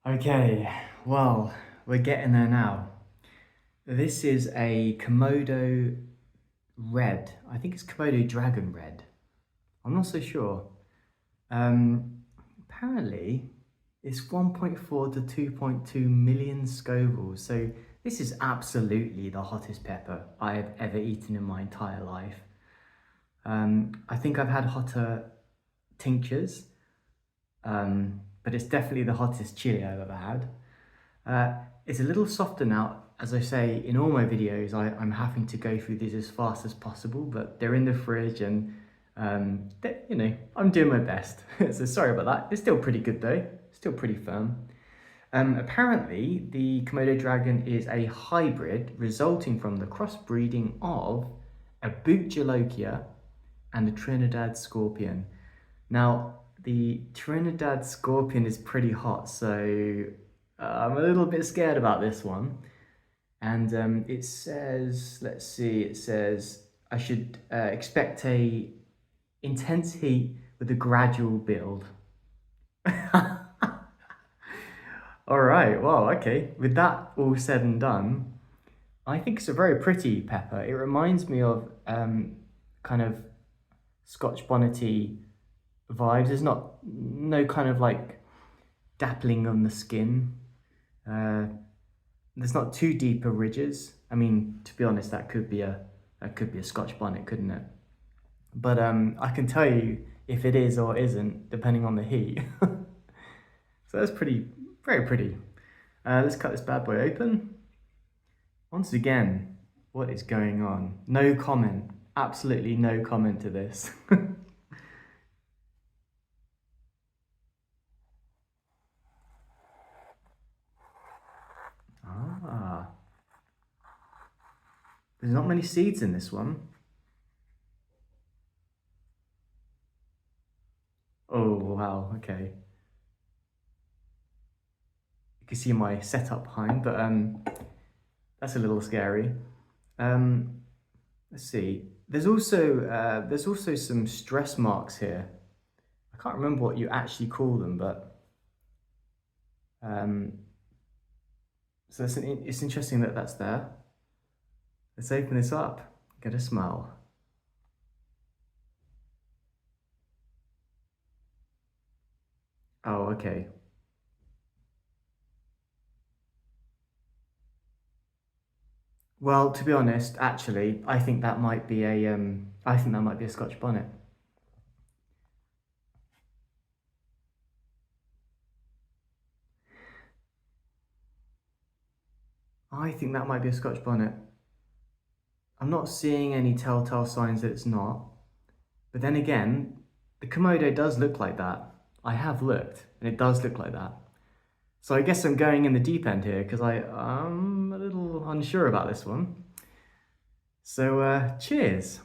Okay, well, we're getting there now. This is a Komodo Red. I think it's Komodo Dragon Red. I'm not so sure. Apparently, it's 1.4 to 2.2 million Scovilles. So this is absolutely the hottest pepper I have ever eaten in my entire life. I think I've had hotter tinctures, but it's definitely the hottest chili I've ever had. It's a little softer now. As I say, in all my videos, I'm having to go through these as fast as possible, but they're in the fridge and, I'm doing my best. So sorry about that. It's still pretty good though, still pretty firm. Apparently, the Komodo dragon is a hybrid resulting from the crossbreeding of a boot jolokia and a Trinidad scorpion. Now, the Trinidad scorpion is pretty hot, so I'm a little bit scared about this one. And it says, let's see, it says I should expect a intense heat with a gradual build. All right, well, okay. With that all said and done, I think it's a very pretty pepper. It reminds me of kind of Scotch bonnety vibes. There's no kind of like dappling on the skin. There's not too deeper ridges. I mean, to be honest, that could be a Scotch bonnet, couldn't it? But I can tell you if it is or isn't, depending on the heat. So that's pretty, very pretty. Let's cut this bad boy open. Once again, what is going on? No comment. Absolutely no comment to this. Ah, there's not many seeds in this one. Oh, wow, okay. You can see my setup behind, but that's a little scary. Let's see. There's also some stress marks here. I can't remember what you actually call them, but um, so it's interesting that that's there. Let's open this up. Get a smell. Oh, okay. Well, to be honest, actually, I think that might be a Scotch bonnet. I think that might be a Scotch bonnet. I'm not seeing any telltale signs that it's not. But then again, the Komodo does look like that. I have looked, and it does look like that. So I guess I'm going in the deep end here because I'm a little unsure about this one. So cheers.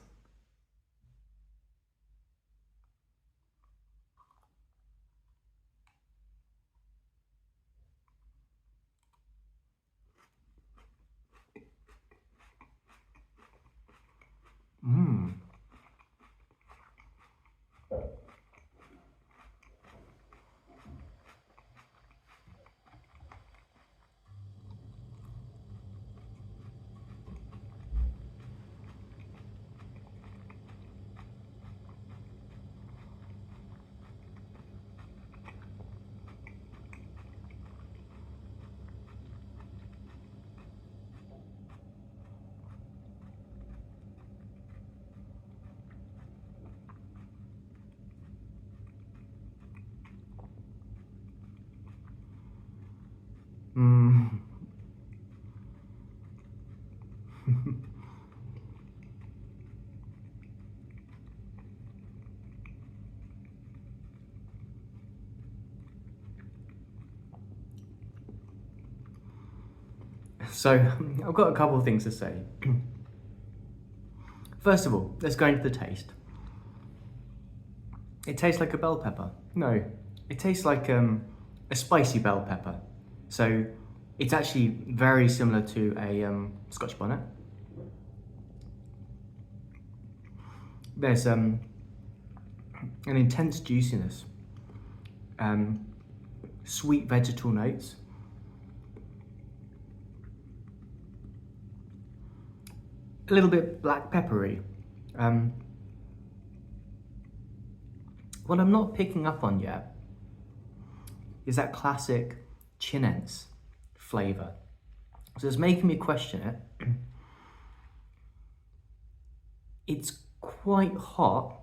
Mmm. Mmm. So I've got a couple of things to say. First of all, let's go into the taste. It tastes like a bell pepper. No, it tastes like a spicy bell pepper. So it's actually very similar to a Scotch bonnet. There's an intense juiciness. sweet vegetal notes. A little bit black peppery. What I'm not picking up on yet is that classic chinense flavour. So it's making me question it. It's quite hot,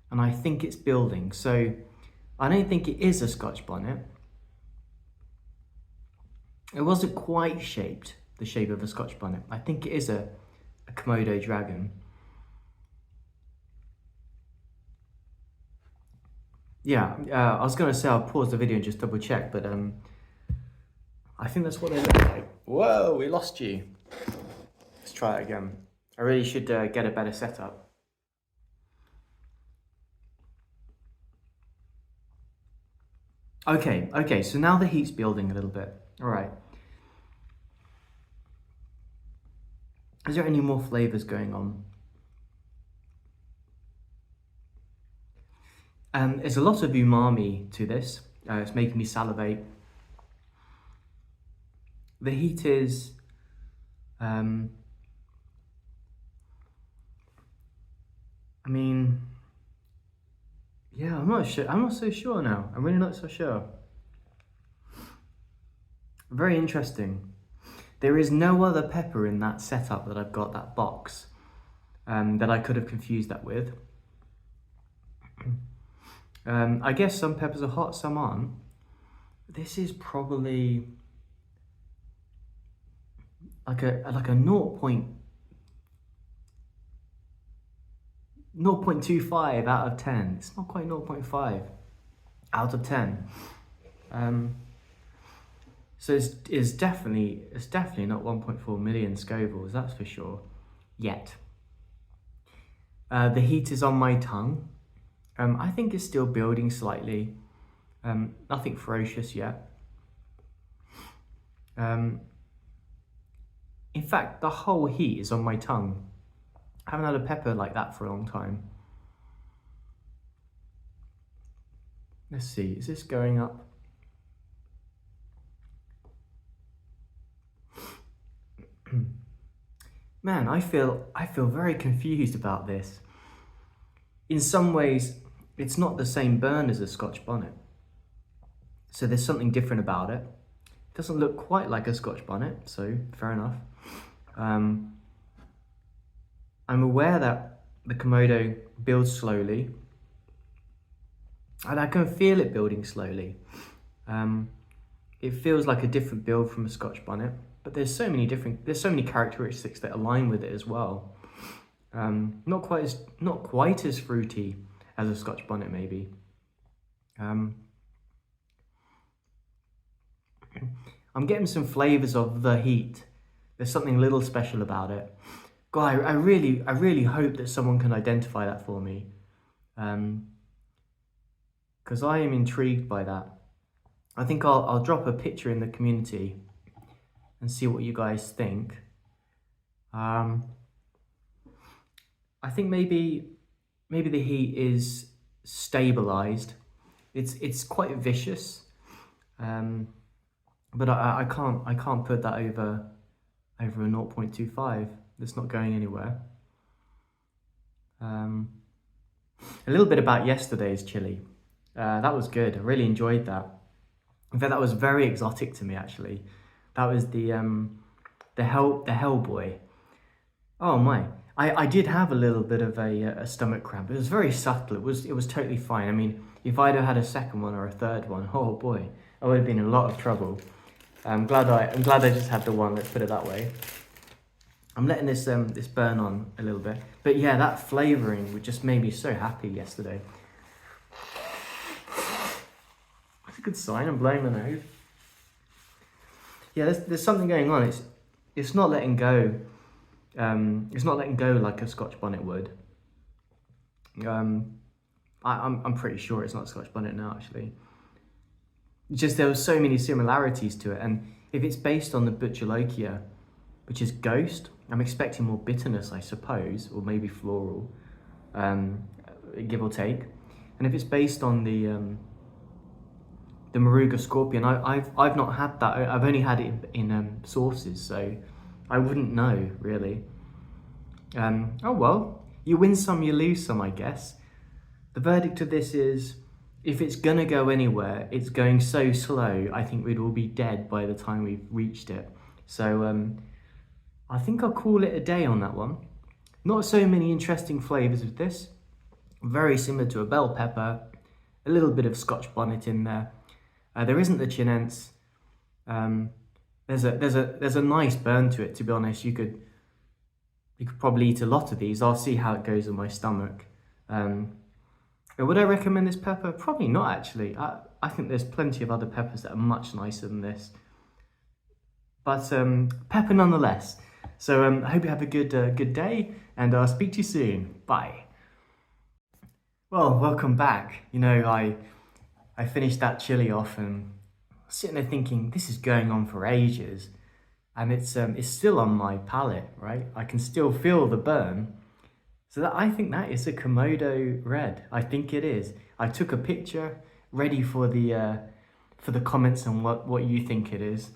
and I think it's building. So I don't think it is a Scotch bonnet. It wasn't quite shaped the shape of a Scotch bonnet. I think it is a Komodo Dragon. Yeah, I was gonna say I'll pause the video and just double check, but I think that's what they look like. Whoa, we lost you. Let's try it again. I really should get a better setup. Okay, so now the heat's building a little bit. All right. Is there any more flavors going on? There's a lot of umami to this. It's making me salivate. The heat is, I mean, yeah, I'm not sure. I'm not so sure now. I'm really not so sure. Very interesting. There is no other pepper in that setup that I've got, that box, that I could have confused that with. I guess some peppers are hot, some aren't. This is probably like a 0.25 out of 10. It's not quite 0.5 out of 10. So it's definitely not 1.4 million Scovilles, that's for sure, yet. The heat is on my tongue. I think it's still building slightly. Nothing ferocious yet. In fact, the whole heat is on my tongue. I haven't had a pepper like that for a long time. Let's see, is this going up? Man, I feel very confused about this. In some ways, it's not the same burn as a Scotch bonnet. So there's something different about it. It doesn't look quite like a Scotch bonnet, so fair enough. I'm aware that the Komodo builds slowly, and I can feel it building slowly. It feels like a different build from a Scotch bonnet, but there's so many characteristics that align with it as well. Not quite as fruity as a Scotch bonnet, maybe. I'm getting some flavors of the heat. There's something a little special about it. God, I really hope that someone can identify that for me, because I am intrigued by that. I think I'll drop a picture in the community and see what you guys think. I think maybe the heat is stabilized. It's quite vicious, but I can't put that over a 0.25. That's not going anywhere. A little bit about yesterday's chili. That was good. I really enjoyed that. In fact, that was very exotic to me, actually. That was the Hellboy. Oh my! I did have a little bit of a stomach cramp. It was very subtle. It was totally fine. I mean, if I'd have had a second one or a third one, oh boy, I would have been in a lot of trouble. I'm glad I just had the one. Let's put it that way. I'm letting this burn on a little bit, but yeah, that flavouring just made me so happy yesterday. That's a good sign. I'm blowing my nose. Yeah, there's something going on. It's not letting go. It's not letting go like a Scotch bonnet would. I'm pretty sure it's not a Scotch bonnet now, actually. Just there were so many similarities to it, and if it's based on the Butcholokia, which is ghost, I'm expecting more bitterness, I suppose, or maybe floral, give or take. And if it's based on the the Moruga scorpion. I've not had that. I've only had it in sauces, so I wouldn't know really. Oh well, you win some, you lose some, I guess. The verdict of this is, if it's gonna go anywhere, it's going so slow, I think we'd all be dead by the time we've reached it. So I think I'll call it a day on that one. Not so many interesting flavours with this. Very similar to a bell pepper, a little bit of Scotch bonnet in there. There isn't the chinense. There's a nice burn to it, to be honest. You could probably eat a lot of these. I'll see how it goes in my stomach. Would I recommend this pepper? Probably not, actually. I think there's plenty of other peppers that are much nicer than this. But pepper nonetheless. So I hope you have a good day, and I'll speak to you soon. Bye. Well, welcome back. You know, I finished that chili off and sitting there thinking, this is going on for ages. And it's still on my palate, right? I can still feel the burn. So I think that is a Komodo red. I think it is. I took a picture, ready for the comments on what you think it is.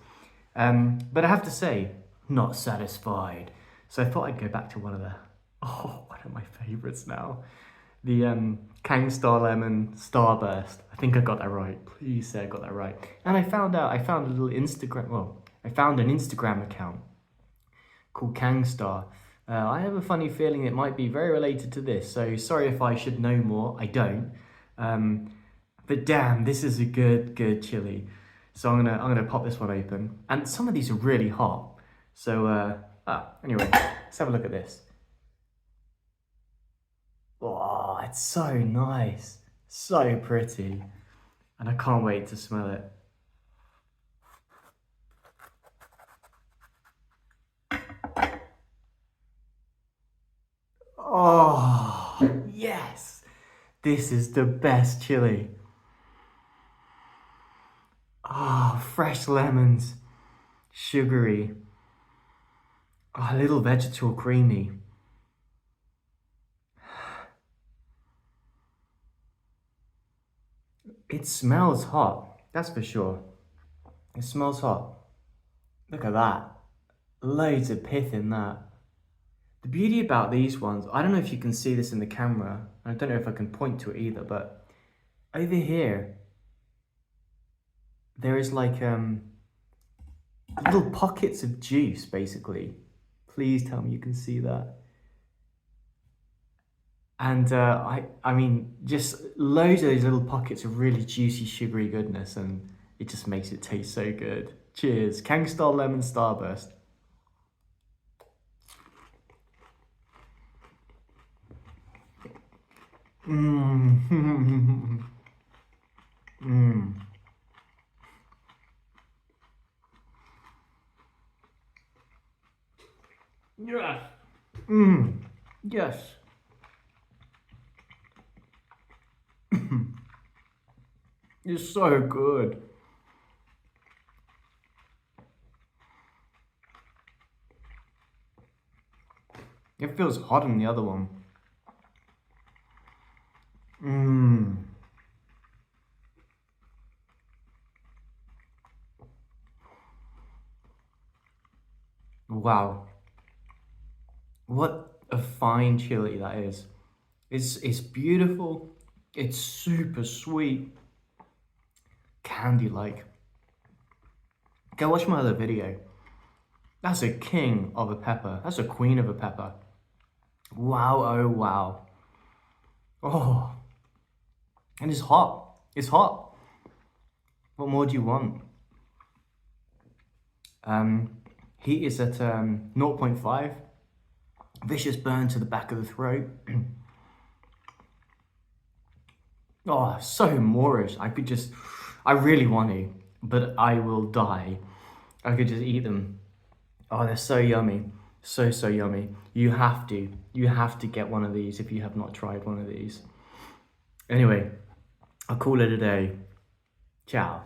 But I have to say, not satisfied. So I thought I'd go back to one of my favorites now. The Khangstarr lemon starburst. I think I got that right. Please say I got that right. And I found a little Instagram, well, I found an Instagram account called Khangstarr. I have a funny feeling it might be very related to this, so sorry if I should know more, I don't. But damn, this is a good chili. So I'm gonna pop this one open. And some of these are really hot. So anyway, let's have a look at this. Oh, it's so nice, so pretty. And I can't wait to smell it. Oh, yes! This is the best chili. Ah, oh, fresh lemons, sugary, a little vegetal creamy. It smells hot, that's for sure. It smells hot. Look at that. Loads of pith in that. The beauty about these ones, I don't know if you can see this in the camera, I don't know if I can point to it either, but over here, there is like little pockets of juice, basically. Please tell me you can see that. And I mean, just loads of those little pockets of really juicy, sugary goodness, and it just makes it taste so good. Cheers. Khangstarr Lemon Starburst. Mmm. Mmm. Yes. Mmm. Yes. It's so good. It feels hot in the other one. Mmm. Wow. What a fine chili that is. It's beautiful. It's super sweet. Candy-like. Go watch my other video. That's a king of a pepper. That's a queen of a pepper. Wow, oh wow. Oh. And it's hot. It's hot. What more do you want? Heat is at 0.5. Vicious burn to the back of the throat. Oh, so Moorish. I really want to, but I will die. I could just eat them. Oh, they're so yummy. So yummy. You have to get one of these if you have not tried one of these. Anyway, I'll call it a day. Ciao.